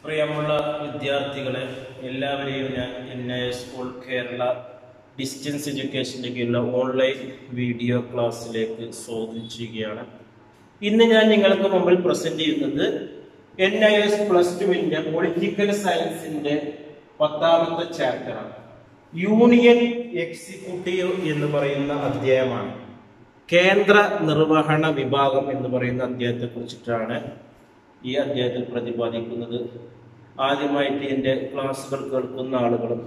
പ്രിയമുള്ള വിദ്യാർത്ഥികളെ, എല്ലാവരെയും ഞാൻ NIS സ്കൂൾ കേരള ഡിസ്റ്റൻസ് എഡ്യൂക്കേഷൻ്റെ കീഴിലുള്ള ഓൺലൈൻ വീഡിയോ ക്ലാസ്സിലേക്ക് സ്വാഗതം ചെയ്യുകയാണ്. ഇന്ന് ഞാൻ നിങ്ങൾക്ക് മുമ്പിൽ പ്രസന്റ് ചെയ്യുന്നത് NIS +2 പൊളിറ്റിക്കൽ സയൻസിന്റെ 10ാമത്തെ ചാപ്റ്ററാണ്. യൂണിയൻ എക്സിക്യൂട്ടീവ് എന്ന് പറയുന്ന അധ്യായമാണ്. കേന്ദ്ര നിർവഹണ വിഭാഗം എന്ന് പറയുന്ന അധ്യായത്തെ കുറിച്ചിട്ടാണ് ഈ അധ്യായത്തിൽ പ്രതിപാദിക്കുന്നത്. ആദ്യമായിട്ട് എൻ്റെ ക്ലാസ്സുകൾ കേൾക്കുന്ന ആളുകളും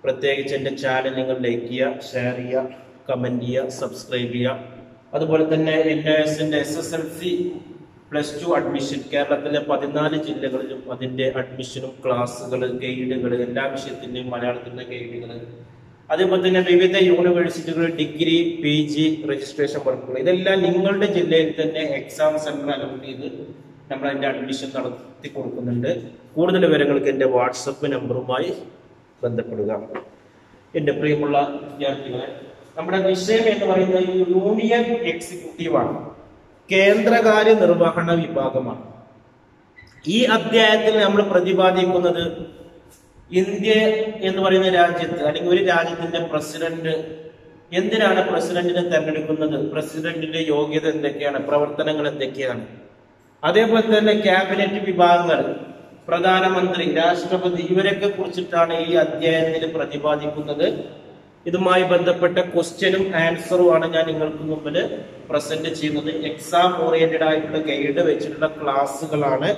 പ്രത്യേകിച്ച് എൻ്റെ ചാനൽ നിങ്ങൾ ലൈക്ക് ചെയ്യുക, ഷെയർ ചെയ്യുക, കമൻറ്റ് ചെയ്യുക, സബ്സ്ക്രൈബ് ചെയ്യുക. അതുപോലെ തന്നെ NISന്റെ SSLC +2 അഡ്മിഷൻ കേരളത്തിലെ 14 ജില്ലകളിലും അതിൻ്റെ അഡ്മിഷനും ക്ലാസ്സുകൾ, ഗൈഡുകൾ, എല്ലാ വിഷയത്തിൻ്റെയും മലയാളത്തിൻ്റെ ഗൈഡുകൾ, അതേപോലെ തന്നെ വിവിധ യൂണിവേഴ്സിറ്റികൾ ഡിഗ്രി PG രജിസ്ട്രേഷൻ വർക്കുകൾ, ഇതെല്ലാം നിങ്ങളുടെ ജില്ലയിൽ തന്നെ എക്സാം സെന്റർ അലോട്ട് ചെയ്ത് നമ്മൾ അതിൻ്റെ അഡ്മിഷൻ നടത്തി കൊടുക്കുന്നുണ്ട്. കൂടുതൽ വിവരങ്ങൾക്ക് എൻ്റെ വാട്സപ്പ് നമ്പറുമായി ബന്ധപ്പെടുക. എൻ്റെ പ്രിയമുള്ള വിദ്യാർത്ഥികളെ, നമ്മുടെ വിഷയം എന്ന് പറയുന്നത് യൂണിയൻ എക്സിക്യൂട്ടീവാണ്, കേന്ദ്രകാര്യ നിർവഹണ വിഭാഗമാണ്. ഈ അധ്യായത്തിൽ നമ്മൾ പ്രതിപാദിക്കുന്നത് ഇന്ത്യ എന്ന് പറയുന്ന രാജ്യത്ത് അല്ലെങ്കിൽ ഒരു രാജ്യത്തിന്റെ പ്രസിഡന്റ് എന്തിനാണ് പ്രസിഡന്റിനെ തെരഞ്ഞെടുക്കുന്നത്, പ്രസിഡന്റിന്റെ യോഗ്യത എന്തൊക്കെയാണ്, പ്രവർത്തനങ്ങൾ എന്തൊക്കെയാണ്, അതേപോലെ തന്നെ ക്യാബിനറ്റ് വിഭാഗങ്ങൾ, പ്രധാനമന്ത്രി, രാഷ്ട്രപതി, ഇവരൊക്കെ കുറിച്ചിട്ടാണ് ഈ അധ്യായത്തിൽ പ്രതിപാദിക്കുന്നത്. ഇതുമായി ബന്ധപ്പെട്ട ക്വസ്റ്റ്യനും ആൻസറും ആണ് ഞാൻ നിങ്ങൾക്ക് മുമ്പിൽ പ്രസന്റ് ചെയ്യുന്നത്. എക്സാം ഓറിയന്റഡ് ആയിട്ടുള്ള ഗൈഡ് വെച്ചിട്ടുള്ള ക്ലാസ്സുകളാണ്.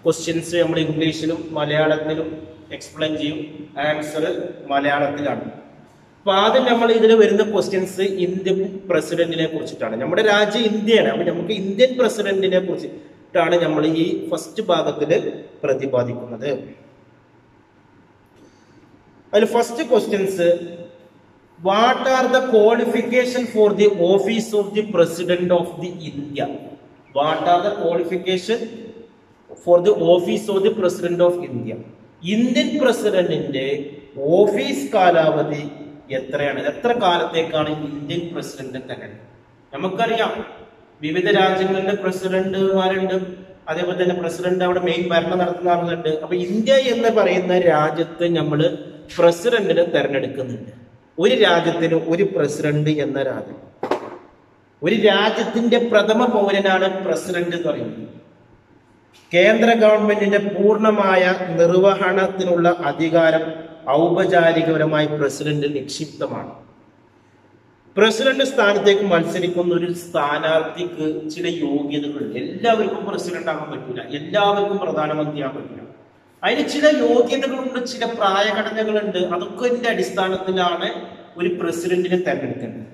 ക്വസ്റ്റ്യൻസ് നമ്മൾ ഇംഗ്ലീഷിലും മലയാളത്തിലും എക്സ്പ്ലെയിൻ ചെയ്യും, ആൻസർ മലയാളത്തിലാണ്. അപ്പൊ ആദ്യം നമ്മൾ ഇതിൽ വരുന്ന ക്വസ്റ്റ്യൻസ് ഇന്ത്യൻ പ്രസിഡന്റിനെ കുറിച്ചിട്ടാണ്. നമ്മുടെ രാജ്യം ഇന്ത്യയാണ്, അപ്പൊ നമുക്ക് ഇന്ത്യൻ പ്രസിഡന്റിനെ കുറിച്ചിട്ടാണ് നമ്മൾ ഈ ഫസ്റ്റ് ഭാഗത്തിൽ പ്രതിപാദിക്കുന്നത്. അതിൽ first questions, what are the qualification for the office of the president of the India? What are the qualification for the office of the president of India? Indian പ്രസിഡന്റിന്റെ ഓഫീസ് കാലാവധി എത്രയാണ്? എത്ര കാലത്തേക്കാണ് ഇന്ത്യൻ പ്രസിഡന്റ് തെരഞ്ഞെടുപ്പ്? നമുക്കറിയാം വിവിധ രാജ്യങ്ങളിലെ പ്രസിഡന്റുമാരുണ്ട്, അതേപോലെ തന്നെ പ്രസിഡന്റ് അവിടെ മെയിൻ ഭരണം നടത്തുന്ന ആളുകളുണ്ട്. അപ്പൊ ഇന്ത്യ എന്ന് പറയുന്ന രാജ്യത്ത് നമ്മൾ പ്രസിഡന്റിനെ തെരഞ്ഞെടുക്കുന്നുണ്ട്. ഒരു രാജ്യത്തിന് ഒരു പ്രസിഡന്റ് എന്ന രാജ്യം, ഒരു രാജ്യത്തിന്റെ പ്രഥമ പൗരനാണ് പ്രസിഡന്റ് എന്ന് പറയുന്നത്. കേന്ദ്ര ഗവൺമെന്റിന്റെ പൂർണ്ണമായ നിർവഹണത്തിനുള്ള അധികാരം ഔപചാരികപരമായി പ്രസിഡന്റിൽ നിക്ഷിപ്തമാണ്. പ്രസിഡന്റ് സ്ഥാനത്തേക്ക് മത്സരിക്കുന്ന ഒരു സ്ഥാനാർത്ഥിക്ക് ചില യോഗ്യതകളുണ്ട്. എല്ലാവർക്കും പ്രസിഡന്റ് ആകാൻ പറ്റില്ല, എല്ലാവർക്കും പ്രധാനമന്ത്രിയാകാൻ പറ്റില്ല. അതിന് ചില യോഗ്യതകളുണ്ട്, ചില പ്രായഘടനകളുണ്ട്. അതൊക്കെ അടിസ്ഥാനത്തിലാണ് ഒരു പ്രസിഡന്റിനെ തെരഞ്ഞെടുക്കേണ്ടത്.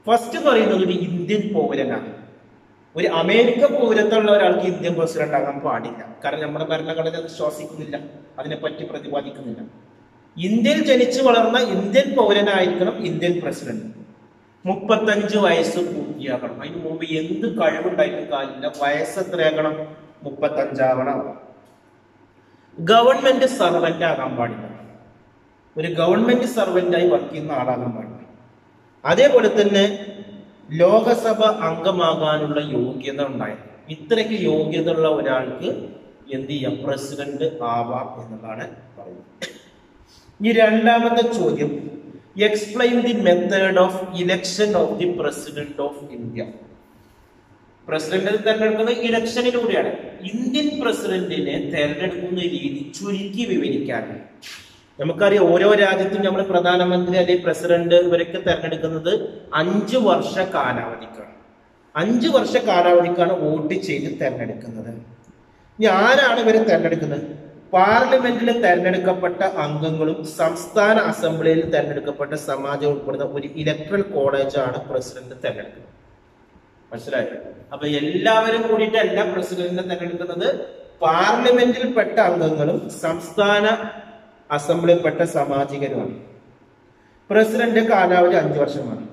ഫസ്റ്റ് പറയുന്നത് ഒരു ഇന്ത്യൻ പൗരനാണ്. ഒരു അമേരിക്ക പൗരത്വമുള്ള ഒരാൾക്ക് ഇന്ത്യൻ പ്രസിഡന്റ് ആകാൻ പാടില്ല. കാരണം നമ്മുടെ ഭരണഘടന വിശ്വസിക്കുന്നില്ല, അതിനെപ്പറ്റി പ്രതിപാദിക്കുന്നില്ല. ഇന്ത്യയിൽ ജനിച്ചു വളർന്ന ഇന്ത്യൻ പൗരനായിരിക്കണം ഇന്ത്യൻ പ്രസിഡന്റ്. 35 വയസ്സ് പൂർത്തിയാക്കണം. അതിന് മുമ്പ് എന്ത് കഴിവുണ്ടായിട്ടും കാര്യമില്ല. വയസ്സ് എത്രയാകണം? 35 ആവണം. ഗവൺമെന്റ് സർവന്റ് ആകാൻ പാടില്ല. ഒരു ഗവൺമെന്റ് സർവന്റായി വർക്ക് ചെയ്യുന്ന ആളാകാൻ പാടില്ല. അതേപോലെ തന്നെ ലോകസഭ അംഗമാകാനുള്ള യോഗ്യത ഉണ്ടായിരുന്നു. ഇത്രയ്ക്ക് യോഗ്യത ഉള്ള ഒരാൾക്ക് എന്ത് ചെയ്യാം? പ്രസിഡന്റ് ആവാം എന്നുള്ളതാണ് പറയുന്നത്. ഈ രണ്ടാമത്തെ ചോദ്യം, explain the method of election of the president of India. പ്രസിഡന്റിനെ തെരഞ്ഞെടുക്കുന്നത് ഇലക്ഷനിലൂടെയാണ്. ഇന്ത്യൻ പ്രസിഡന്റിനെ തെരഞ്ഞെടുക്കുന്ന രീതി ചുരുക്കി വിവരിക്കാൻ നമുക്കറിയാം. ഓരോ രാജ്യത്തും നമ്മൾ പ്രധാനമന്ത്രി അല്ലെങ്കിൽ പ്രസിഡന്റ് ഇവരൊക്കെ തെരഞ്ഞെടുക്കുന്നത് 5 വർഷ കാലാവധിക്കാണ്. 5 വർഷ കാലാവധിക്കാണ് വോട്ട് ചെയ്ത് തെരഞ്ഞെടുക്കുന്നത്. ഇനി ആരാണ് ഇവരെ തെരഞ്ഞെടുക്കുന്നത്? പാർലമെന്റിൽ തെരഞ്ഞെടുക്കപ്പെട്ട അംഗങ്ങളും സംസ്ഥാന അസംബ്ലിയിൽ തെരഞ്ഞെടുക്കപ്പെട്ട സമാജം ഉൾപ്പെടുന്ന ഒരു ഇലക്ട്രൽ കോളേജാണ് പ്രസിഡന്റ് തെരഞ്ഞെടുക്കുന്നത്. മനസ്സിലായോ? അപ്പൊ എല്ലാവരും കൂടിയിട്ടല്ല പ്രസിഡന്റിനെ തെരഞ്ഞെടുക്കുന്നത്. പാർലമെന്റിൽ പെട്ട അംഗങ്ങളും സംസ്ഥാന അസംബ്ലിയിൽപ്പെട്ട സാമാജികരുമാണ്. പ്രസിഡന്റ് കാലാവധി 5 വർഷമാണ്.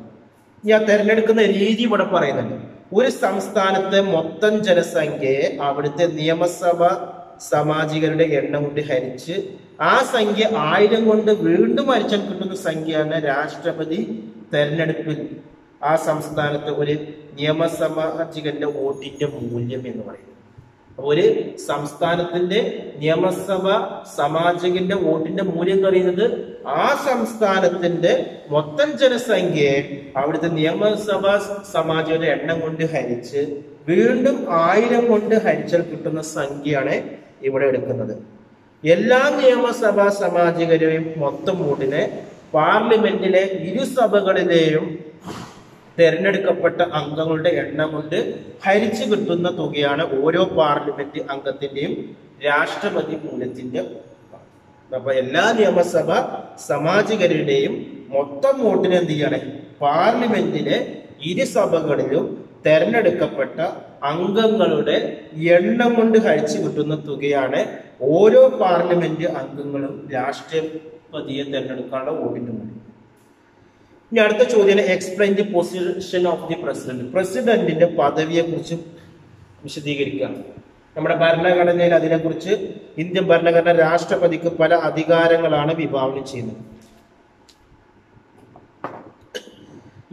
ഞാൻ തെരഞ്ഞെടുക്കുന്ന രീതി ഇവിടെ പറയുന്നുണ്ട്. ഒരു സംസ്ഥാനത്തെ മൊത്തം ജനസംഖ്യയെ അവിടുത്തെ നിയമസഭ സാമാജികരുടെ എണ്ണം കൊണ്ട് ഹരിച്ച് ആ സംഖ്യ 1000 കൊണ്ട് വീണ്ടും ഹരിച്ചാൽ കിട്ടുന്ന സംഖ്യയാണ് രാഷ്ട്രപതി തെരഞ്ഞെടുപ്പിൽ ആ സംസ്ഥാനത്ത് ഒരു നിയമസമാജികന്റെ വോട്ടിന്റെ മൂല്യം എന്ന് പറയുന്നത്. ഒരു സംസ്ഥാനത്തിന്റെ നിയമസഭ സമാജകന്റെ വോട്ടിന്റെ മൂല്യം പറയുന്നത് ആ സംസ്ഥാനത്തിന്റെ മൊത്തം ജനസംഖ്യയെ അവിടുത്തെ നിയമസഭാ സമാജകന്റെ എണ്ണം കൊണ്ട് ഹരിച്ച് വീണ്ടും 1000 കൊണ്ട് ഹരിച്ചാൽ കിട്ടുന്ന സംഖ്യയാണ് ഇവിടെ എടുക്കുന്നത്. എല്ലാ നിയമസഭാ സമാജകരെയും മൊത്തം വോട്ടിനെ പാർലമെന്റിലെ ഇരുസഭകളിലെയും തെരഞ്ഞെടുക്കപ്പെട്ട അംഗങ്ങളുടെ എണ്ണം കൊണ്ട് ഹരിച്ചു കിട്ടുന്ന തുകയാണ് ഓരോ പാർലമെന്റ് അംഗത്തിന്റെയും രാഷ്ട്രപതി മൂല്യത്തിന്റെ. അപ്പൊ എല്ലാ നിയമസഭ സമാജകരുടെയും മൊത്തം വോട്ടിന് എന്ത് ചെയ്യാണ് പാർലമെന്റിലെ ഇരുസഭകളിലും തെരഞ്ഞെടുക്കപ്പെട്ട അംഗങ്ങളുടെ എണ്ണം കൊണ്ട് ഹരിച്ചു കിട്ടുന്ന തുകയാണ് ഓരോ പാർലമെന്റ് അംഗങ്ങളും രാഷ്ട്രപതിയെ തെരഞ്ഞെടുക്കാനുള്ള വോട്ടിന്റെ മൂല്യം. ഇനി അടുത്ത ചോദ്യം, explain the position of the president. പ്രസിഡന്റിന്റെ പദവിയെ കുറിച്ച് വിശദീകരിക്കുക. നമ്മുടെ ഭരണഘടനയിൽ അതിനെക്കുറിച്ച് ഇന്ത്യൻ ഭരണഘടന രാഷ്ട്രപതിക്ക് പല അധികാരങ്ങളാണ് വിഭാവനം ചെയ്യുന്നത്.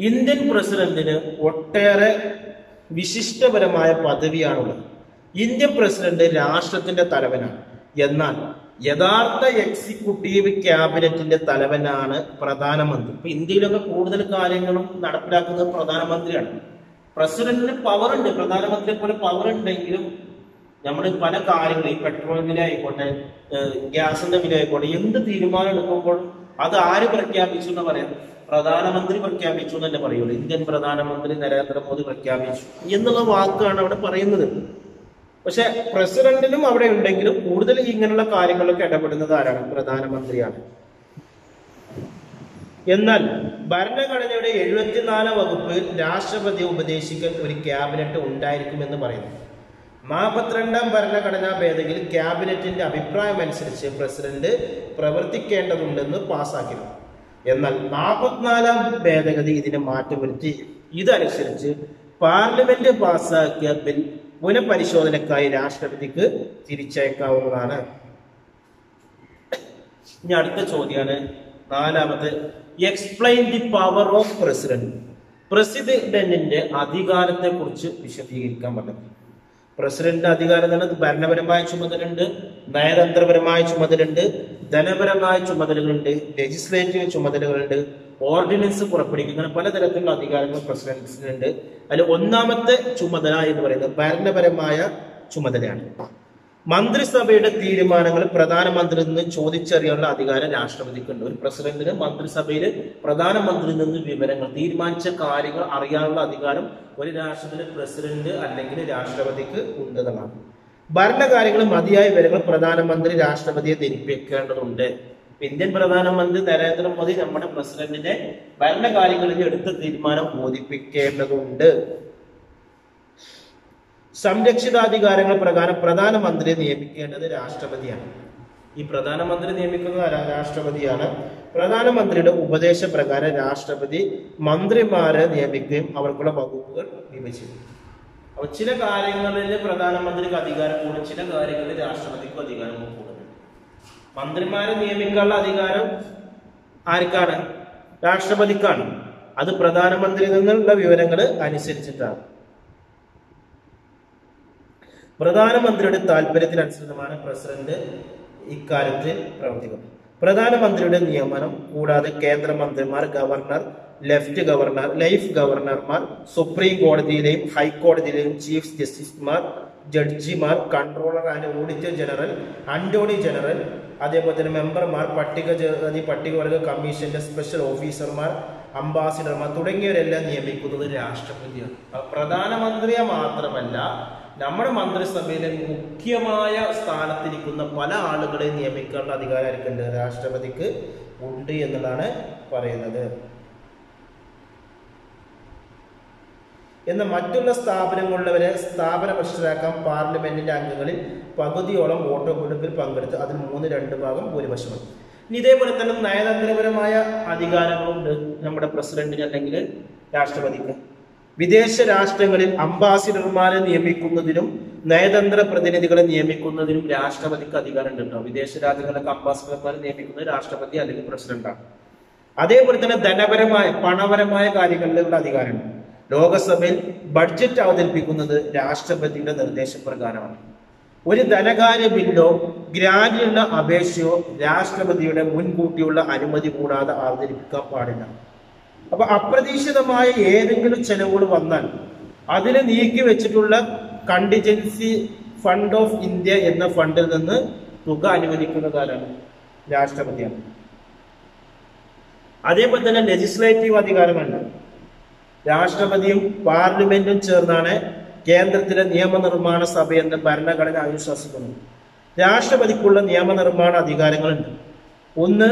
ഇന്ത്യൻ പ്രസിഡന്റിന് ഒട്ടേറെ വിശിഷ്ടപരമായ പദവിയാണുള്ളത്. ഇന്ത്യൻ പ്രസിഡന്റ് രാഷ്ട്രത്തിന്റെ തലവനാണ്. എന്നാൽ യഥാർത്ഥ എക്സിക്യൂട്ടീവ് ക്യാബിനറ്റിന്റെ തലവനാണ് പ്രധാനമന്ത്രി. ഇപ്പൊ ഇന്ത്യയിലൊക്കെ കൂടുതൽ കാര്യങ്ങളും നടപ്പിലാക്കുന്നത് പ്രധാനമന്ത്രിയാണ്. പ്രസിഡന്റിന് പവർ ഉണ്ട്, പ്രധാനമന്ത്രിയെ പോലെ പവർ ഉണ്ടെങ്കിലും നമ്മൾ പല കാര്യങ്ങളും ഈ പെട്രോളിന്റെ വില ആയിക്കോട്ടെ, ഗ്യാസിന്റെ വില ആയിക്കോട്ടെ, എന്ത് തീരുമാനം എടുക്കുമ്പോൾ അത് ആര് പ്രഖ്യാപിച്ചു എന്ന് പറയാം? പ്രധാനമന്ത്രി പ്രഖ്യാപിച്ചു എന്നല്ലേ പറയുള്ളൂ. ഇന്ത്യൻ പ്രധാനമന്ത്രി നരേന്ദ്രമോദി പ്രഖ്യാപിച്ചു എന്നുള്ള വാക്കാണ് അവിടെ പറയുന്നത്. പക്ഷെ പ്രസിഡന്റിനും അവിടെ ഉണ്ടെങ്കിലും കൂടുതൽ ഇങ്ങനെയുള്ള കാര്യങ്ങളൊക്കെ ഇടപെടുന്നത് ആരാണ്? പ്രധാനമന്ത്രിയാണ്. എന്നാൽ ഭരണഘടനയുടെ 74 വകുപ്പ് രാഷ്ട്രപതിയെ ഉപദേശിക്കാൻ ഒരു ക്യാബിനറ്റ് ഉണ്ടായിരിക്കുമെന്ന് പറയുന്നു. 42ാം ഭരണഘടനാ ഭേദഗതിയിൽ ക്യാബിനറ്റിന്റെ അഭിപ്രായം അനുസരിച്ച് പ്രസിഡന്റ് പ്രവർത്തിക്കേണ്ടതുണ്ടെന്ന് പാസാക്കിയിരുന്നു. എന്നാൽ 44ാം ഭേദഗതി ഇതിന് മാറ്റം വരുത്തി. ഇതനുസരിച്ച് പാർലമെന്റ് പാസാക്കിയ ബിൽ പുനഃപരിശോധനക്കായി രാഷ്ട്രപതിക്ക് തിരിച്ചയക്കാവുന്നതാണ്. ഇനി അടുത്ത ചോദ്യമാണ് 4ാമത്, explain the power of president. പ്രസിഡന്റിന്റെ അധികാരത്തെ കുറിച്ച് വിശദീകരിക്കാൻ പറ്റും. പ്രസിഡന്റിന്റെ അധികാരം എന്ന് പറയുന്നത് ഭരണപരമായ ചുമതലയുണ്ട്, നയതന്ത്രപരമായ ചുമതലയുണ്ട്, ധനപരമായ ചുമതലകളുണ്ട്, ലെജിസ്ലേറ്റീവ് ചുമതലകളുണ്ട്, ഓർഡിനൻസ് പുറപ്പെടുവിക്കുന്ന പലതരത്തിലുള്ള അധികാരങ്ങൾ പ്രസിഡന്റിനുണ്ട്. അതിൽ 1ാമത്തെ ചുമതല എന്ന് പറയുന്നത് ഭരണപരമായ ചുമതലയാണ്. മന്ത്രിസഭയുടെ തീരുമാനങ്ങൾ പ്രധാനമന്ത്രിയിൽ നിന്ന് ചോദിച്ചറിയാനുള്ള അധികാരം രാഷ്ട്രപതിക്കുണ്ട്. ഒരു പ്രസിഡന്റിന് മന്ത്രിസഭയിൽ പ്രധാനമന്ത്രിയിൽ നിന്ന് വിവരങ്ങൾ, തീരുമാനിച്ച കാര്യങ്ങൾ അറിയാനുള്ള അധികാരം ഒരു രാഷ്ട്രത്തിലെ പ്രസിഡന്റ് അല്ലെങ്കിൽ രാഷ്ട്രപതിക്ക് ഉണ്ടെന്നാണ്. ഭരണകാര്യങ്ങൾ മതിയായ വിവരങ്ങൾ പ്രധാനമന്ത്രി രാഷ്ട്രപതിയെ ധരിപ്പിക്കേണ്ടതുണ്ട്. ഇന്ത്യൻ പ്രധാനമന്ത്രി നരേന്ദ്രമോദി നമ്മുടെ പ്രസിഡന്റിനെ ഭരണകാര്യങ്ങളിൽ എടുത്ത തീരുമാനം ബോധിപ്പിക്കേണ്ടതുണ്ട്. സംരക്ഷിതാധികാരങ്ങൾ പ്രകാരം പ്രധാനമന്ത്രിയെ നിയമിക്കേണ്ടത് രാഷ്ട്രപതിയാണ്. ഈ പ്രധാനമന്ത്രി നിയമിക്കുന്നത് രാഷ്ട്രപതിയാണ്. പ്രധാനമന്ത്രിയുടെ ഉപദേശപ്രകാരം രാഷ്ട്രപതി മന്ത്രിമാരെ നിയമിക്കുകയും അവർക്കുള്ള വകുപ്പുകൾ വിഭജിക്കും. അപ്പൊ ചില കാര്യങ്ങളിൽ പ്രധാനമന്ത്രിക്ക് അധികാരം കൂടും, ചില കാര്യങ്ങളിൽ രാഷ്ട്രപതിക്കും അധികാരം കൂടും. മന്ത്രിമാരെ നിയമിക്കാനുള്ള അധികാരം ആർക്കാണ്? രാഷ്ട്രപതിക്കാണ്. അത് പ്രധാനമന്ത്രിയിൽ നിന്നുള്ള വിവരങ്ങൾ അനുസരിച്ചിട്ടാണ്. പ്രധാനമന്ത്രിയുടെ താല്പര്യത്തിനനുസൃതമാണ് പ്രസിഡന്റ് ഇക്കാര്യത്തിൽ പ്രവർത്തിക്കുന്നത്. പ്രധാനമന്ത്രിയുടെ നിയമനം കൂടാതെ കേന്ദ്രമന്ത്രിമാർ, ഗവർണർ, ലെഫ്റ്റ് ഗവർണർ, ലൈഫ് ഗവർണർമാർ, സുപ്രീം കോടതിയിലെയും ഹൈക്കോടതിയിലെയും ചീഫ് ജസ്റ്റിസുമാർ, ജഡ്ജിമാർ, controller and auditor general, attorney general, അതേപോലെ തന്നെ മെമ്പർമാർ, പട്ടികവർഗ കമ്മീഷന്റെ സ്പെഷ്യൽ ഓഫീസർമാർ, അംബാസിഡർമാർ തുടങ്ങിയവരെല്ലാം നിയമിക്കുന്നത് രാഷ്ട്രപതിയാണ്. പ്രധാനമന്ത്രിയെ മാത്രമല്ല, നമ്മുടെ മന്ത്രിസഭയിലെ മുഖ്യമായ സ്ഥാനത്തിരിക്കുന്ന പല ആളുകളെ നിയമിക്കാനുള്ള അധികാരം ആർക്കുണ്ട്? രാഷ്ട്രപതിക്ക് ഉണ്ട് എന്നുള്ളതാണ് പറയുന്നത്. എന്നാൽ മറ്റുള്ള സ്ഥാപനങ്ങളിലുള്ളവരെ സ്ഥാപനഭ്രഷ്ടരാക്കാൻ പാർലമെന്റിന്റെ അംഗങ്ങളിൽ പകുതിയോളം വോട്ടെടുപ്പിൽ പങ്കെടുത്ത് അതിൽ 3/2 ഭൂരിപക്ഷമാണ്. ഇനി ഇതേപോലെ തന്നെ നയതന്ത്രപരമായ അധികാരങ്ങളുണ്ട് നമ്മുടെ പ്രസിഡന്റിന് അല്ലെങ്കിൽ രാഷ്ട്രപതിക്ക്. വിദേശ രാഷ്ട്രങ്ങളിൽ അംബാസിഡർമാരെ നിയമിക്കുന്നതിനും നയതന്ത്ര പ്രതിനിധികളെ നിയമിക്കുന്നതിനും രാഷ്ട്രപതിക്ക് അധികാരം ഉണ്ട്. വിദേശ രാജ്യങ്ങളിലൊക്കെ അംബാസിഡർമാരെ നിയമിക്കുന്നത് രാഷ്ട്രപതി അല്ലെങ്കിൽ പ്രസിഡന്റാണ്. അതേപോലെ തന്നെ ധനപരമായ പണപരമായ കാര്യങ്ങളിലുള്ള അധികാരമുണ്ട്. ലോകസഭയിൽ ബഡ്ജറ്റ് അവതരിപ്പിക്കുന്നത് രാഷ്ട്രപതിയുടെ നിർദ്ദേശപ്രകാരമാണ്. ഒരു ധനകാര്യ ബില്ലോ ഗ്രാന്റിനുള്ള അപേക്ഷയോ രാഷ്ട്രപതിയുടെ മുൻകൂട്ടിയുള്ള അനുമതി കൂടാതെ അവതരിപ്പിക്കാൻ പാടില്ല. അപ്പൊ അപ്രതീക്ഷിതമായ ഏതെങ്കിലും ചെലവുകൾ വന്നാൽ അതിന് നീക്കി വെച്ചിട്ടുള്ള കണ്ടിജൻസി ഫണ്ട് ഓഫ് ഇന്ത്യ എന്ന ഫണ്ടിൽ നിന്ന് തുക അനുവദിക്കുന്നതാരാണ്? രാഷ്ട്രപതിയാണ്. അതേപോലെ തന്നെ ലെജിസ്ലേറ്റീവ് അധികാരമുണ്ട്. രാഷ്ട്രപതിയും പാർലമെന്റും ചേർന്നാണ് കേന്ദ്രത്തിലെ നിയമനിർമ്മാണ സഭ എന്ന ഭരണഘടന അനുശാസിക്കുന്നത്. രാഷ്ട്രപതിക്കുള്ള നിയമനിർമ്മാണ അധികാരങ്ങളുണ്ട്. ഒന്ന്,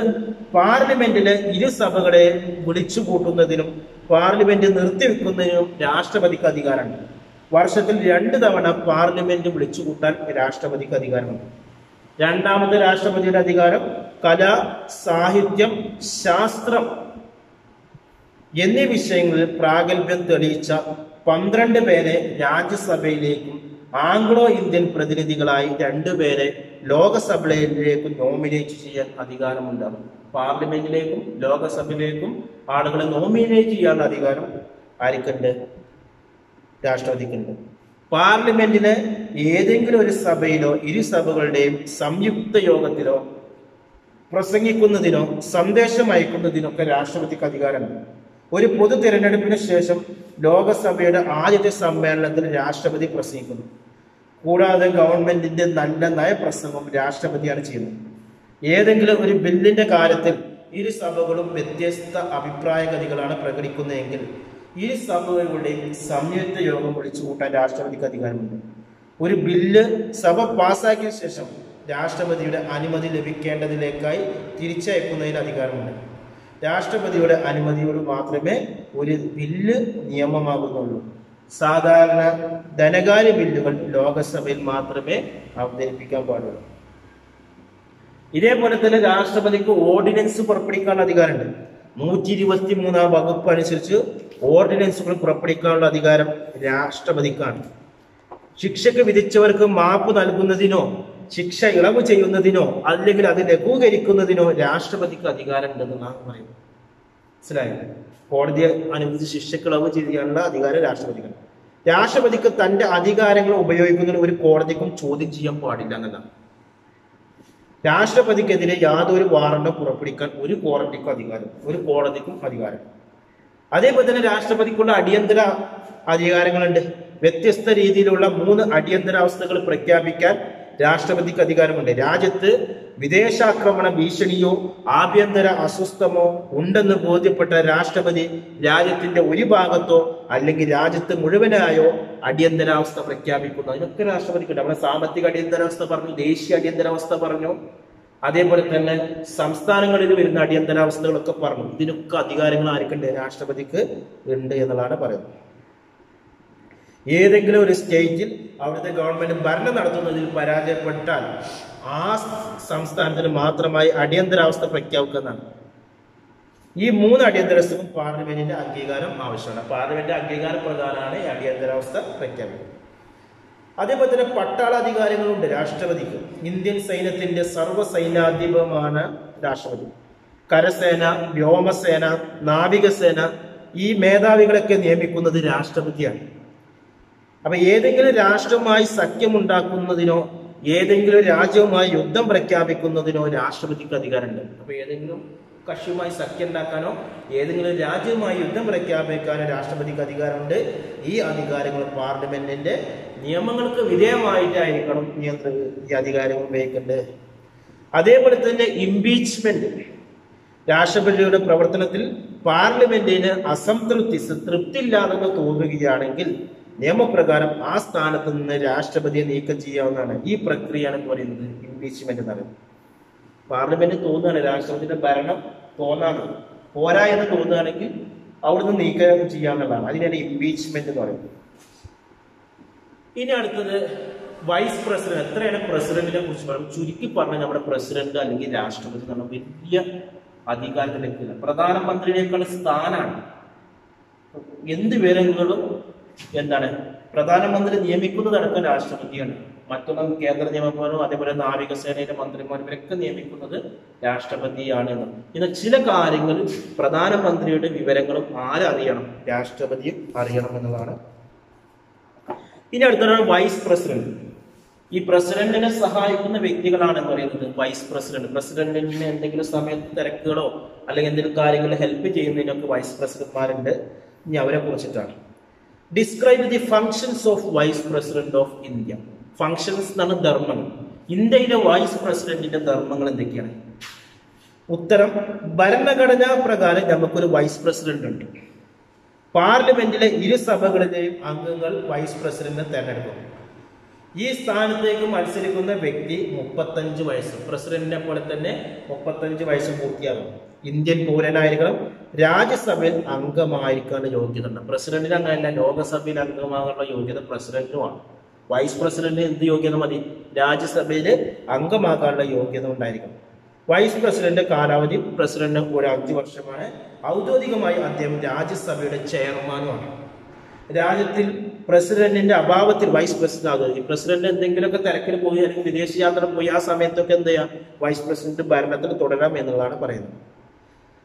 പാർലമെന്റിലെ ഇരുസഭകളെ വിളിച്ചു കൂട്ടുന്നതിനും പാർലമെന്റ് നിർത്തിവെക്കുന്നതിനും രാഷ്ട്രപതിക്ക് അധികാരമുണ്ട്. വർഷത്തിൽ 2 തവണ പാർലമെന്റ് വിളിച്ചു കൂട്ടാൻ രാഷ്ട്രപതിക്ക് അധികാരമുണ്ട്. രണ്ടാമത്തെ രാഷ്ട്രപതിയുടെ അധികാരം കല, സാഹിത്യം, ശാസ്ത്രം എന്നീ വിഷയങ്ങളിൽ പ്രാഗൽഭ്യം തെളിയിച്ച 12 പേരെ രാജ്യസഭയിലേക്കും ആംഗ്ലോ ഇന്ത്യൻ പ്രതിനിധികളായി 2 പേരെ ലോകസഭയിലേക്കും നോമിനേറ്റ് ചെയ്യാൻ അധികാരമുണ്ടാകും. പാർലമെന്റിലേക്കും ലോകസഭയിലേക്കും ആളുകളെ നോമിനേറ്റ് ചെയ്യാനുള്ള അധികാരം ആർക്കുണ്ട്? രാഷ്ട്രപതിക്കുണ്ട്. പാർലമെന്റിലെ ഏതെങ്കിലും ഒരു സഭയിലോ ഇരുസഭകളുടെയും സംയുക്ത യോഗത്തിലോ പ്രസംഗിക്കുന്നതിനോ സന്ദേശം അയക്കുന്നതിനൊക്കെ രാഷ്ട്രപതിക്ക് അധികാരമുണ്ട്. ഒരു പൊതു തിരഞ്ഞെടുപ്പിന് ശേഷം ലോകസഭയുടെ ആദ്യത്തെ സമ്മേളനത്തിൽ രാഷ്ട്രപതി പ്രസംഗിക്കുന്നു. കൂടാതെ ഗവൺമെന്റിന്റെ നല്ല നയപ്രസംഗം രാഷ്ട്രപതിയാണ് ചെയ്യുന്നത്. ഏതെങ്കിലും ഒരു ബില്ലിന്റെ കാര്യത്തിൽ ഇരു സഭകളും വ്യത്യസ്ത അഭിപ്രായഗതികളാണ് പ്രകടിക്കുന്നതെങ്കിൽ ഇരു സഭകളുടെയും സംയുക്ത യോഗം വിളിച്ചു കൂട്ടാൻ രാഷ്ട്രപതിക്ക് അധികാരമുണ്ട്. ഒരു ബില്ല് സഭ പാസാക്കിയ ശേഷം രാഷ്ട്രപതിയുടെ അനുമതി ലഭിക്കേണ്ടതിലേക്കായി തിരിച്ചയക്കുന്നതിന് അധികാരമുണ്ട്. രാഷ്ട്രപതിയുടെ അനുമതിയോട് മാത്രമേ ഒരു ബില്ല് നിയമമാകുന്നുള്ളൂ. സാധാരണ ധനകാര്യ ബില്ലുകൾ ലോകസഭയിൽ മാത്രമേ അവതരിപ്പിക്കാൻ പാടുള്ളൂ. ഇതേപോലെ തന്നെ രാഷ്ട്രപതിക്ക് ഓർഡിനൻസ് പുറപ്പെടുവിക്കാനുള്ള അധികാരമുണ്ട്. 123 വകുപ്പ് അനുസരിച്ച് ഓർഡിനൻസുകൾ പുറപ്പെടുവിക്കാനുള്ള അധികാരം രാഷ്ട്രപതിക്കാണ്. ശിക്ഷയ്ക്ക് വിധിച്ചവർക്ക് മാപ്പ് നൽകുന്നതിനോ ശിക്ഷ ഇളവ് ചെയ്യുന്നതിനോ അല്ലെങ്കിൽ അത് ലഘൂകരിക്കുന്നതിനോ രാഷ്ട്രപതിക്ക് അധികാരമുണ്ടെന്നാണ് പറയുന്നത്. മനസ്സിലായോ? കോടതിയെ അനുവദിച്ച് ശിക്ഷയ്ക്ക് ഇളവ് ചെയ്യാനുള്ള അധികാരം രാഷ്ട്രപതിക്കാണ്. രാഷ്ട്രപതിക്ക് തന്റെ അധികാരങ്ങൾ ഉപയോഗിക്കുന്നതിന് ഒരു കോടതിക്കും ചോദ്യം ചെയ്യാൻ പാടില്ല എന്നതാണ്. രാഷ്ട്രപതിക്കെതിരെ യാതൊരു വാറണ്ടും പുറപ്പെടുവിക്കാൻ ഒരു കോടതിക്കും അധികാരം. അതേപോലെ തന്നെ രാഷ്ട്രപതിക്കുള്ള അടിയന്തര അധികാരങ്ങളുണ്ട്. വ്യത്യസ്ത രീതിയിലുള്ള 3 അടിയന്തരാവസ്ഥകൾ പ്രഖ്യാപിക്കാൻ രാഷ്ട്രപതിക്ക് അധികാരമുണ്ട്. രാജ്യത്ത് വിദേശാക്രമണ ഭീഷണിയോ ആഭ്യന്തര അസ്വസ്ഥമോ ഉണ്ടെന്ന് ബോധ്യപ്പെട്ട രാഷ്ട്രപതി രാജ്യത്തിന്റെ ഒരു ഭാഗത്തോ അല്ലെങ്കിൽ രാജ്യത്ത് മുഴുവനായോ അടിയന്തരാവസ്ഥ പ്രഖ്യാപിക്കുന്നു. അതിനൊക്കെ രാഷ്ട്രപതിക്കുണ്ട്. നമ്മുടെ സാമ്പത്തിക അടിയന്തരാവസ്ഥ പറഞ്ഞു, ദേശീയ അടിയന്തരാവസ്ഥ പറഞ്ഞു, അതേപോലെ തന്നെ സംസ്ഥാനങ്ങളിൽ വരുന്ന അടിയന്തരാവസ്ഥകളൊക്കെ പറഞ്ഞു. ഇതിനൊക്കെ അധികാരങ്ങൾ ആർക്കുണ്ട്? രാഷ്ട്രപതിക്ക് ഉണ്ട് എന്നുള്ളതാണ് പറയുന്നത്. ഏതെങ്കിലും ഒരു സ്റ്റേറ്റിൽ അവിടുത്തെ ഗവൺമെന്റ് ഭരണം നടത്തുന്നതിൽ പരാജയപ്പെട്ടാൽ ആ സംസ്ഥാനത്തിന് മാത്രമായി അടിയന്തരാവസ്ഥ പ്രഖ്യാപിക്കുന്നതാണ്. ഈ 3 അടിയന്തരാവസ്ഥക്കും പാർലമെന്റിന്റെ അംഗീകാരം ആവശ്യമാണ്. പാർലമെന്റ് അംഗീകാര പ്രകാരമാണ് ഈ അടിയന്തരാവസ്ഥ പ്രഖ്യാപിക്കുന്നത്. അതേപോലെ തന്നെ പട്ടാള അധികാരങ്ങളുണ്ട് രാഷ്ട്രപതിക്ക്. ഇന്ത്യൻ സൈന്യത്തിന്റെ സർവ്വസൈന്യാധിപമാണ് രാഷ്ട്രപതി. കരസേന, വ്യോമസേന, നാവികസേന ഈ മേധാവികളൊക്കെ നിയമിക്കുന്നത് രാഷ്ട്രപതിയാണ്. അപ്പൊ ഏതെങ്കിലും രാഷ്ട്രവുമായി സഖ്യമുണ്ടാക്കുന്നതിനോ ഏതെങ്കിലും രാജ്യവുമായി യുദ്ധം പ്രഖ്യാപിക്കുന്നതിനോ രാഷ്ട്രപതിക്ക് അധികാരമുണ്ട്. അപ്പൊ ഏതെങ്കിലും കക്ഷിയുമായി സഖ്യം ഉണ്ടാക്കാനോ ഏതെങ്കിലും രാജ്യവുമായി യുദ്ധം പ്രഖ്യാപിക്കാനോ രാഷ്ട്രപതിക്ക് അധികാരമുണ്ട്. ഈ അധികാരങ്ങൾ പാർലമെന്റിന്റെ നിയമങ്ങൾക്ക് വിധേയമായിട്ടായിരിക്കണം ഈ അധികാരങ്ങൾ ഉപയോഗിക്കേണ്ടത്. അതേപോലെ തന്നെ ഇംപീച്ച്മെന്റ്. രാഷ്ട്രപതിയുടെ പ്രവർത്തനത്തിൽ പാർലമെന്റിന് തൃപ്തിയില്ലാതെന്ന് തോന്നുകയാണെങ്കിൽ നിയമപ്രകാരം ആ സ്ഥാനത്ത് നിന്ന് രാഷ്ട്രപതിയെ നീക്കം ചെയ്യാവുന്നതാണ്. ഈ പ്രക്രിയയാണ് പറയുന്നത് ഇംപീച്ച്മെന്റ് എന്ന് പറയുന്നത്. പാർലമെന്റ് തോന്നുകയാണ് രാഷ്ട്രപതിയുടെ ഭരണം പോരാ എന്ന് തോന്നുകയാണെങ്കിൽ അവിടുന്ന് നീക്കം ചെയ്യാവുന്നതാണ്. അതിനാണ് ഇംപീച്ച്മെന്റ് എന്ന് പറയുന്നത്. ഇനി അടുത്തത് വൈസ് പ്രസിഡന്റ്. എത്രയാണ് പ്രസിഡന്റിനെ കുറിച്ച് പറയുന്നത്? ചുരുക്കി പറഞ്ഞാൽ നമ്മുടെ പ്രസിഡന്റ് അല്ലെങ്കിൽ രാഷ്ട്രപതി എന്ന് പറഞ്ഞാൽ വലിയ അധികാരത്തിലേക്കില്ല. പ്രധാനമന്ത്രിയേക്കാൾ സ്ഥാനാണ്. എന്ത് വിവരങ്ങളും പ്രധാനമന്ത്രി നിയമിക്കുന്നതടക്കം രാഷ്ട്രപതിയാണ്. മറ്റുള്ള കേന്ദ്ര നിയമങ്ങളും അതേപോലെ നാവികസേനയിലെ മന്ത്രിമാരും ഇവരൊക്കെ നിയമിക്കുന്നത് രാഷ്ട്രപതിയാണ്. എന്നാൽ ചില കാര്യങ്ങളിൽ പ്രധാനമന്ത്രിയുടെ വിവരങ്ങളും ആരറിയണം? രാഷ്ട്രപതിയും അറിയണം എന്നതാണ്. ഇനി അടുത്താണ് വൈസ് പ്രസിഡന്റ്. ഈ പ്രസിഡന്റിനെ സഹായിക്കുന്ന വ്യക്തികളാണെന്ന് പറയുന്നത് വൈസ് പ്രസിഡന്റ്. പ്രസിഡന്റിന് എന്തെങ്കിലും സമയത്ത് തിരക്കുകളോ അല്ലെങ്കിൽ എന്തെങ്കിലും കാര്യങ്ങൾ ഹെൽപ്പ് ചെയ്യുന്നതിനൊക്കെ വൈസ് പ്രസിഡന്റ്മാരുണ്ട്. ഇനി അവരെ കുറിച്ചിട്ടാണ്. Describe the functions of vice president of India. Functions എന്നാണ് ധർമ്മങ്ങൾ. ഇന്ത്യയിലെ വൈസ് പ്രസിഡന്റിന്റെ ധർമ്മങ്ങൾ എന്തൊക്കെയാണ്? ഉത്തരം, ഭരണഘടനാ പ്രകാരം നമുക്കൊരു വൈസ് പ്രസിഡന്റ് ഉണ്ട്. പാർലമെന്റിലെ ഇരു സഭകളിലെയും അംഗങ്ങൾ വൈസ് പ്രസിഡന്റിനെ തെരഞ്ഞെടുക്കും. ഈ സ്ഥാനത്തേക്ക് മത്സരിക്കുന്ന വ്യക്തി 35 വയസ്സ്, പ്രസിഡന്റിനെ പോലെ തന്നെ 35 വയസ്സ് പൂർത്തിയാകും. ഇന്ത്യൻ പൗരനായിരിക്കണം. രാജ്യസഭയിൽ അംഗമായിരിക്കാനുള്ള യോഗ്യത ഉണ്ട്. പ്രസിഡന്റിന് അങ്ങനെയല്ല, ലോകസഭയിൽ അംഗമാകാനുള്ള യോഗ്യത പ്രസിഡന്റിനുമാണ്. വൈസ് പ്രസിഡന്റിന് എന്ത് യോഗ്യത മതി? രാജ്യസഭയിൽ അംഗമാകാനുള്ള യോഗ്യത ഉണ്ടായിരിക്കണം. വൈസ് പ്രസിഡന്റ് കാലാവധി പ്രസിഡന്റ് ഒരു 5 വർഷമാണ്. ഔദ്യോഗികമായി അദ്ദേഹം രാജ്യസഭയുടെ ചെയർമാനുമാണ്. രാജ്യത്തിൽ പ്രസിഡന്റിന്റെ അഭാവത്തിൽ വൈസ് പ്രസിഡന്റ് ആകുക. പ്രസിഡന്റ് എന്തെങ്കിലുമൊക്കെ തിരക്കിൽ പോയി അല്ലെങ്കിൽ വിദേശ യാത്ര പോയി ആ സമയത്തൊക്കെ എന്ത് ചെയ്യാം? വൈസ് പ്രസിഡന്റ് ഭരണത്തിൽ തുടരാം എന്നുള്ളതാണ് പറയുന്നത്.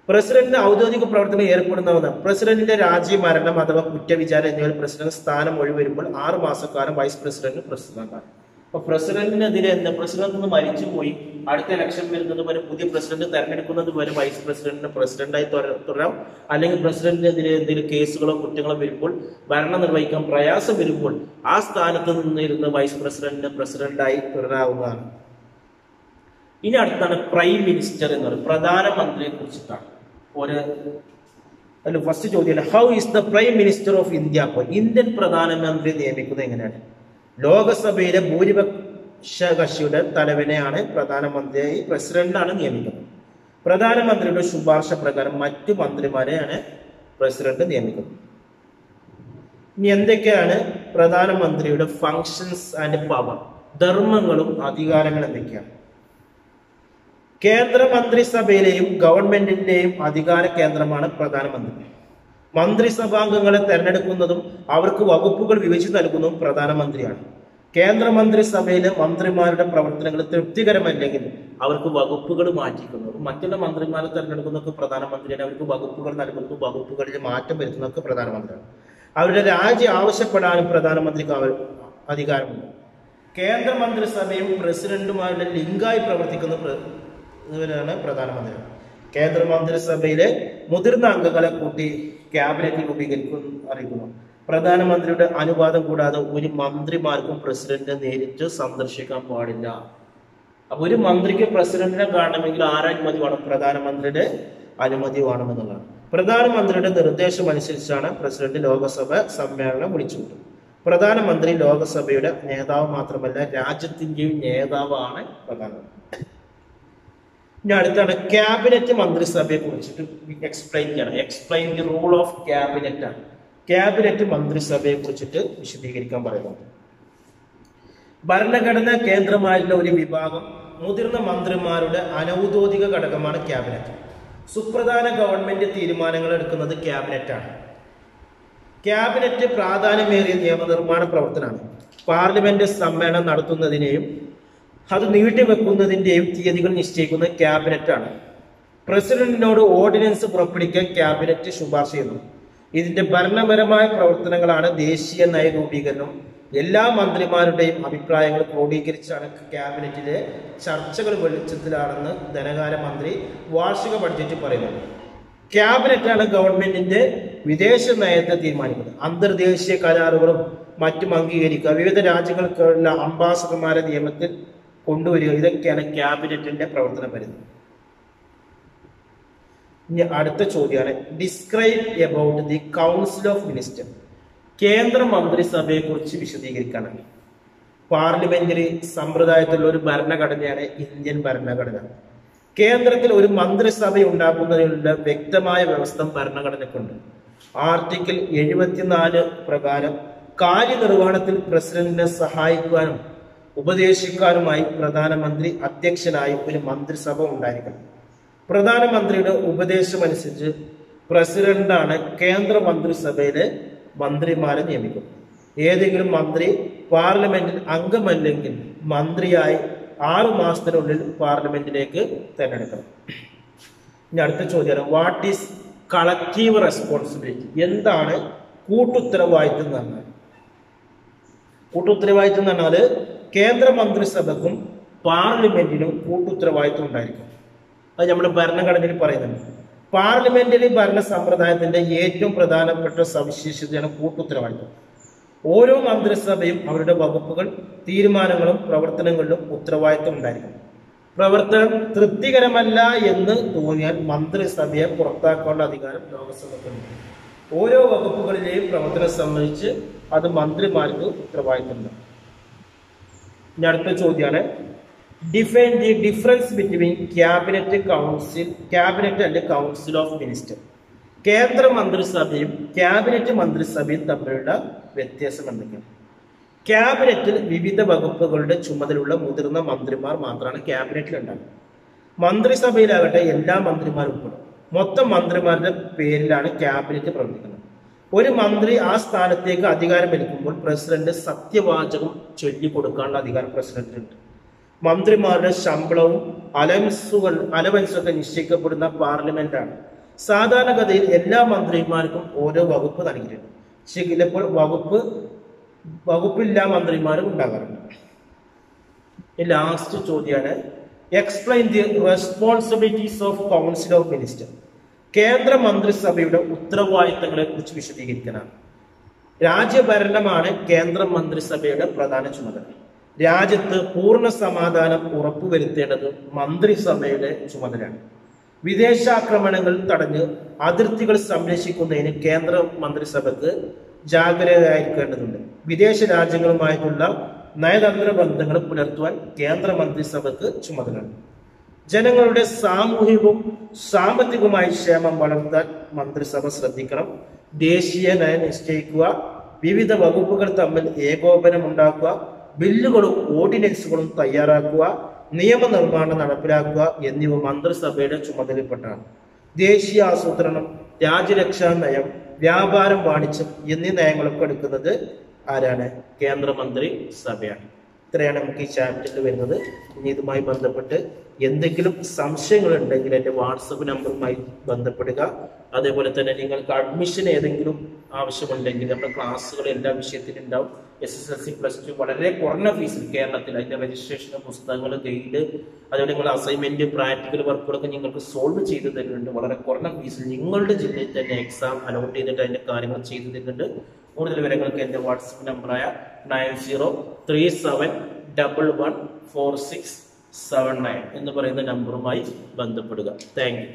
പ്രസിഡന്റിന് ഔദ്യോഗിക പ്രവർത്തനം ഏർപ്പെടുന്നതാണ്. പ്രസിഡന്റിന്റെ രാജി, മരണം അഥവാ കുറ്റവിചാരം എന്നിവയിൽ പ്രസിഡന്റ് സ്ഥാനം ഒഴിവരുമ്പോൾ 6 മാസക്കാലം വൈസ് പ്രസിഡന്റ് പ്രസിഡന്റാണ്. അപ്പൊ പ്രസിഡന്റിനെതിരെ പ്രസിഡന്റ് മരിച്ചുപോയി, അടുത്ത ഇലക്ഷൻ വരുന്നത് വരെ പുതിയ പ്രസിഡന്റ് തെരഞ്ഞെടുക്കുന്നത് വരെ വൈസ് പ്രസിഡന്റിന് പ്രസിഡന്റായി തുടരാം. അല്ലെങ്കിൽ പ്രസിഡന്റിനെതിരെ എന്തെങ്കിലും കേസുകളോ കുറ്റങ്ങളോ വരുമ്പോൾ, ഭരണം നിർവഹിക്കാൻ പ്രയാസം വരുമ്പോൾ ആ സ്ഥാനത്ത് നിന്നിരുന്ന് വൈസ് പ്രസിഡന്റിന് പ്രസിഡന്റായി തുടരാവുന്നതാണ്. ഇനി അടുത്താണ് പ്രൈം മിനിസ്റ്റർ എന്ന് പറയുന്നത്. പ്രധാനമന്ത്രിയെ കുറിച്ചിട്ടാണ്. ഫസ്റ്റ് ചോദ്യം, how is the prime minister of India? അപ്പോൾ ഇന്ത്യൻ പ്രധാനമന്ത്രി നിയമിക്കുന്നത് എങ്ങനെയാണ്? ലോകസഭയിലെ ഭൂരിപക്ഷ കക്ഷിയുടെ തലവനെയാണ് പ്രധാനമന്ത്രിയായി പ്രസിഡന്റാണ് നിയമിക്കുന്നത്. പ്രധാനമന്ത്രിയുടെ ശുപാർശ പ്രകാരം മറ്റു മന്ത്രിമാരെയാണ് പ്രസിഡന്റ് നിയമിക്കുന്നത്. ഇനി എന്തൊക്കെയാണ് പ്രധാനമന്ത്രിയുടെ ഫങ്ഷൻസ് ആൻഡ് പവർ? ധർമ്മങ്ങളും അധികാരങ്ങളും എന്തൊക്കെയാണ്? കേന്ദ്ര മന്ത്രിസഭയിലെയും ഗവൺമെന്റിന്റെയും അധികാര കേന്ദ്രമാണ് പ്രധാനമന്ത്രി. മന്ത്രിസഭാംഗങ്ങളെ തെരഞ്ഞെടുക്കുന്നതും അവർക്ക് വകുപ്പുകൾ വിഭജിച്ചു നൽകുന്നതും പ്രധാനമന്ത്രിയാണ്. കേന്ദ്ര മന്ത്രിസഭയിലെ മന്ത്രിമാരുടെ പ്രവർത്തനങ്ങൾ തൃപ്തികരമല്ലെങ്കിൽ അവർക്ക് വകുപ്പുകൾ മാറ്റിക്കുന്നതും, മറ്റുള്ള മന്ത്രിമാരെ തെരഞ്ഞെടുക്കുന്നതൊക്കെ പ്രധാനമന്ത്രിയാണ്. അവർക്ക് വകുപ്പുകൾ നൽകുന്നതും വകുപ്പുകളിൽ മാറ്റം വരുത്തുന്നതൊക്കെ പ്രധാനമന്ത്രിയാണ്. അവരുടെ രാജി ആവശ്യപ്പെടാനും പ്രധാനമന്ത്രിക്ക് അധികാരമുണ്ട്. കേന്ദ്ര മന്ത്രിസഭയും പ്രസിഡന്റുമാരുടെ ലിങ്കായി പ്രവർത്തിക്കുന്നവരാണ് പ്രധാനമന്ത്രി. കേന്ദ്ര മന്ത്രിസഭയിലെ മുതിർന്ന അംഗങ്ങളെ കൂട്ടി ക്യാബിനറ്റ് രൂപീകരിക്കുന്നു അറിയിക്കുന്നു. പ്രധാനമന്ത്രിയുടെ അനുവാദം കൂടാതെ ഒരു മന്ത്രിമാർക്കും പ്രസിഡന്റിനെ നേരിട്ട് സന്ദർശിക്കാൻ പാടില്ല. അപ്പൊ ഒരു മന്ത്രിക്ക് പ്രസിഡന്റിനെ കാണണമെങ്കിൽ ആരനുമതി വേണം? പ്രധാനമന്ത്രിയുടെ അനുമതി വേണമെന്നുള്ളതാണ്. പ്രധാനമന്ത്രിയുടെ നിർദ്ദേശം അനുസരിച്ചാണ് പ്രസിഡന്റ് ലോകസഭ സമ്മേളനം വിളിച്ചുകൂട്ടുന്നത്. പ്രധാനമന്ത്രി ലോകസഭയുടെ നേതാവ് മാത്രമല്ല, രാജ്യത്തിന്റെയും നേതാവാണ് പ്രധാനമന്ത്രി. ഇനി അടുത്താണ് ക്യാബിനറ്റ് മന്ത്രിസഭയെ കുറിച്ചിട്ട് എക്സ്പ്ലെയിൻ ചെയ്യണം. Explain the rule of cabinet ആണ്. ക്യാബിനറ്റ് മന്ത്രിസഭയെ കുറിച്ചിട്ട് വിശദീകരിക്കാൻ പറയുന്നത്. ഭരണഘടനാ കേന്ദ്രമായിട്ടുള്ള ഒരു വിഭാഗം മുതിർന്ന മന്ത്രിമാരുടെ അനൗദ്യോഗിക ഘടകമാണ് ക്യാബിനറ്റ്. സുപ്രധാന ഗവൺമെന്റ് തീരുമാനങ്ങൾ എടുക്കുന്നത് ക്യാബിനറ്റാണ്. ക്യാബിനറ്റ് പ്രാധാന്യമേറിയ നിയമനിർമ്മാണ പ്രവർത്തനമാണ്. പാർലമെന്റ് സമ്മേളനം നടത്തുന്നതിനെയും അത് നീട്ടിവെക്കുന്നതിന്റെയും തീയതികൾ നിശ്ചയിക്കുന്നത് ക്യാബിനറ്റാണ്. പ്രസിഡന്റിനോട് ഓർഡിനൻസ് പുറപ്പെടുവിക്കാൻ ക്യാബിനറ്റ് ശുപാർശ ചെയ്യുന്നു. ഇതിന്റെ ഭരണപരമായ പ്രവർത്തനങ്ങളാണ് ദേശീയ നയ രൂപീകരണം. എല്ലാ മന്ത്രിമാരുടെയും അഭിപ്രായങ്ങൾ ക്രോഡീകരിച്ചാണ് ക്യാബിനറ്റിലെ ചർച്ചകൾ വെളിച്ചത്തിലാണെന്ന് ധനകാര്യമന്ത്രി വാർഷിക ബഡ്ജറ്റ് പറയുന്നത്. ക്യാബിനറ്റാണ് ഗവൺമെന്റിന്റെ വിദേശ നയത്തെ തീരുമാനിക്കുന്നത്. അന്തർദേശീയ കരാറുകളും മറ്റും അംഗീകരിക്കുക, വിവിധ രാജ്യങ്ങൾക്കുള്ള അംബാസഡർമാരെ നിയമത്തിൽ കൊണ്ടുവരിക, ഇതൊക്കെയാണ് ക്യാബിനറ്റിന്റെ പ്രവർത്തനം വരുന്നത്. ഇനി അടുത്ത ചോദ്യമാണ്, describe about the council of minister. കേന്ദ്ര മന്ത്രിസഭയെ കുറിച്ച് വിശദീകരിക്കാനാണ്. പാർലമെന്ററി സമ്പ്രദായത്തിലുള്ള ഒരു ഭരണഘടനയാണ് ഇന്ത്യൻ ഭരണഘടന. കേന്ദ്രത്തിൽ ഒരു മന്ത്രിസഭ ഉണ്ടാക്കുന്നതിനുള്ള വ്യക്തമായ വ്യവസ്ഥ ഭരണഘടനയ്ക്കുണ്ട്. ആർട്ടിക്കിൾ 74 പ്രകാരം കാര്യനിർവഹണത്തിൽ പ്രസിഡന്റിനെ സഹായിക്കാനും ഉപദേശിക്കാനുമായി പ്രധാനമന്ത്രി അധ്യക്ഷനായി ഒരു മന്ത്രിസഭ ഉണ്ടായിരിക്കണം. പ്രധാനമന്ത്രിയുടെ ഉപദേശമനുസരിച്ച് പ്രസിഡന്റാണ് കേന്ദ്ര മന്ത്രിസഭയിലെ മന്ത്രിമാരെ നിയമിക്കുന്നത്. ഏതെങ്കിലും മന്ത്രി പാർലമെന്റിൽ അംഗമല്ലെങ്കിൽ മന്ത്രിയായി 6 മാസത്തിനുള്ളിൽ പാർലമെന്റിലേക്ക് തെരഞ്ഞെടുക്കണം. ഇനി അടുത്ത ചോദ്യമാണ്, വാട്ട് ഈസ് കളക്റ്റീവ് റെസ്പോൺസിബിലിറ്റി? എന്താണ് കൂട്ടുത്തരവാദിത്വം എന്ന് പറഞ്ഞാൽ? കൂട്ടുത്തരവാദിത്വം എന്ന് പറഞ്ഞാൽ കേന്ദ്ര മന്ത്രിസഭക്കും പാർലമെന്റിനും കൂട്ടുത്തരവാദിത്വം ഉണ്ടായിരിക്കും. അത് നമ്മുടെ ഭരണഘടനയിൽ പറയുന്നുണ്ട്. പാർലമെന്ററി ഭരണ സമ്പ്രദായത്തിന്റെ ഏറ്റവും പ്രധാനപ്പെട്ട സവിശേഷതയാണ് കൂട്ടുത്തരവാദിത്വം. ഓരോ മന്ത്രിസഭയും അവരുടെ വകുപ്പുകൾ, തീരുമാനങ്ങളും പ്രവർത്തനങ്ങളിലും ഉത്തരവാദിത്വം ഉണ്ടായിരിക്കും. പ്രവർത്തനം തൃപ്തികരമല്ല എന്ന് തോന്നിയാൽ മന്ത്രിസഭയെ പുറത്താക്കാനുള്ള അധികാരം ലോകസഭയ്ക്കുണ്ട്. ഓരോ വകുപ്പുകളിലെയും പ്രവർത്തനം സംബന്ധിച്ച് അത് മന്ത്രിമാർക്ക് ഉത്തരവാദിത്തമുണ്ട്. ഇനി അടുത്ത ചോദ്യമാണ്, define the difference between cabinet and council of minister. കേന്ദ്ര മന്ത്രിസഭയും ക്യാബിനറ്റ് മന്ത്രിസഭയും തമ്മിലുള്ള വ്യത്യാസം എന്തൊക്കെയാണ്? ക്യാബിനറ്റിൽ വിവിധ വകുപ്പുകളുടെ ചുമതലയുള്ള മുതിർന്ന മന്ത്രിമാർ മാത്രമാണ് ക്യാബിനറ്റിൽ ഉണ്ടാകുക. മന്ത്രിസഭയിലാകട്ടെ എല്ലാ മന്ത്രിമാരും ഉൾപ്പെടും. മൊത്തം മന്ത്രിമാരുടെ പേരിലാണ് ക്യാബിനറ്റ് പ്രവർത്തിക്കുന്നത്. ഒരു മന്ത്രി ആ സ്ഥാനത്തേക്ക് അധികാരം ഏൽക്കുമ്പോൾ പ്രസിഡന്റ് സത്യവാചകം ചൊല്ലിക്കൊടുക്കാനുള്ള അധികാരം പ്രസിഡന്റിനുണ്ട്. മന്ത്രിമാരുടെ ശമ്പളവും അലവൻസൊക്കെ നിശ്ചയിക്കപ്പെടുന്ന പാർലമെന്റാണ്. സാധാരണഗതിയിൽ എല്ലാ മന്ത്രിമാർക്കും ഓരോ വകുപ്പ് നൽകിയിട്ടുണ്ട്. ചിലപ്പോൾ വകുപ്പില്ലാ മന്ത്രിമാരും ഉണ്ടാകാറുണ്ട്. ലാസ്റ്റ് ചോദ്യമാണ്, explain the responsibilities of council of minister. കേന്ദ്ര മന്ത്രിസഭയുടെ ഉത്തരവാദിത്തങ്ങളെ കുറിച്ച് വിശദീകരിക്കാനാണ്. രാജ്യഭരണമാണ് കേന്ദ്ര മന്ത്രിസഭയുടെ പ്രധാന ചുമതല. രാജ്യത്ത് പൂർണ്ണ സമാധാനം ഉറപ്പുവരുത്തേണ്ടത് മന്ത്രിസഭയുടെ ചുമതലയാണ്. വിദേശാക്രമണങ്ങൾ തടഞ്ഞ് അതിർത്തികൾ സംരക്ഷിക്കുന്നതിന് കേന്ദ്ര മന്ത്രിസഭയ്ക്ക് ജാഗ്രതയായിരിക്കേണ്ടതുണ്ട്. വിദേശ രാജ്യങ്ങളുമായിട്ടുള്ള നയതന്ത്ര ബന്ധങ്ങൾ പുലർത്തുവാൻ കേന്ദ്ര മന്ത്രിസഭയ്ക്ക് ചുമതലയുണ്ട്. ജനങ്ങളുടെ സാമൂഹികവും സാമ്പത്തികവുമായ ക്ഷേമം വളർത്താൻ മന്ത്രിസഭ ശ്രദ്ധിക്കണം. ദേശീയ നയം നിശ്ചയിക്കുക, വിവിധ വകുപ്പുകൾ തമ്മിൽ ഏകോപനം ഉണ്ടാക്കുക, ബില്ലുകളും ഓർഡിനൻസുകളും തയ്യാറാക്കുക, നിയമനിർമ്മാണം നടപ്പിലാക്കുക എന്നിവ മന്ത്രിസഭയുടെ ചുമതലപ്പെട്ടാണ്. ദേശീയ ആസൂത്രണം, രാജ്യരക്ഷാ നയം, വ്യാപാരം, വാണിജ്യം എന്നീ നയങ്ങളൊക്കെ എടുക്കുന്നത് ആരാണ്? കേന്ദ്രമന്ത്രി സഭയാണ്. ഇത്രയാണ് നമുക്ക് ഈ ചാപ്റ്ററിൽ വരുന്നത്. ഇനി ഇതുമായി ബന്ധപ്പെട്ട് എന്തെങ്കിലും സംശയങ്ങൾ ഉണ്ടെങ്കിൽ എൻ്റെ വാട്സപ്പ് നമ്പറുമായി ബന്ധപ്പെടുക. അതേപോലെ തന്നെ നിങ്ങൾക്ക് അഡ്മിഷൻ ഏതെങ്കിലും ആവശ്യമുണ്ടെങ്കിൽ നമ്മുടെ ക്ലാസ്സുകൾ എല്ലാ വിഷയത്തിലും ഉണ്ടാവും. SSLC +2 വളരെ കുറഞ്ഞ ഫീസിൽ കേരളത്തിൽ അതിന്റെ രജിസ്ട്രേഷൻ, പുസ്തകങ്ങൾ, ഗൈഡ്, അതുപോലെ നിങ്ങൾ അസൈൻമെന്റ്, പ്രാക്ടിക്കൽ വർക്കുകളൊക്കെ നിങ്ങൾക്ക് സോൾവ് ചെയ്തു തരുന്നുണ്ട്. വളരെ കുറഞ്ഞ ഫീസിൽ നിങ്ങളുടെ ജില്ലയിൽ തന്നെ എക്സാം അലോട്ട് ചെയ്തിട്ട് അതിന്റെ കാര്യങ്ങൾ ചെയ്തു തരുന്നുണ്ട്. കൂടുതൽ വിവരങ്ങൾക്ക് എൻ്റെ വാട്സപ്പ് നമ്പറായ 9037114679 എന്ന് പറയുന്ന നമ്പറുമായി ബന്ധപ്പെടുക. Thank you.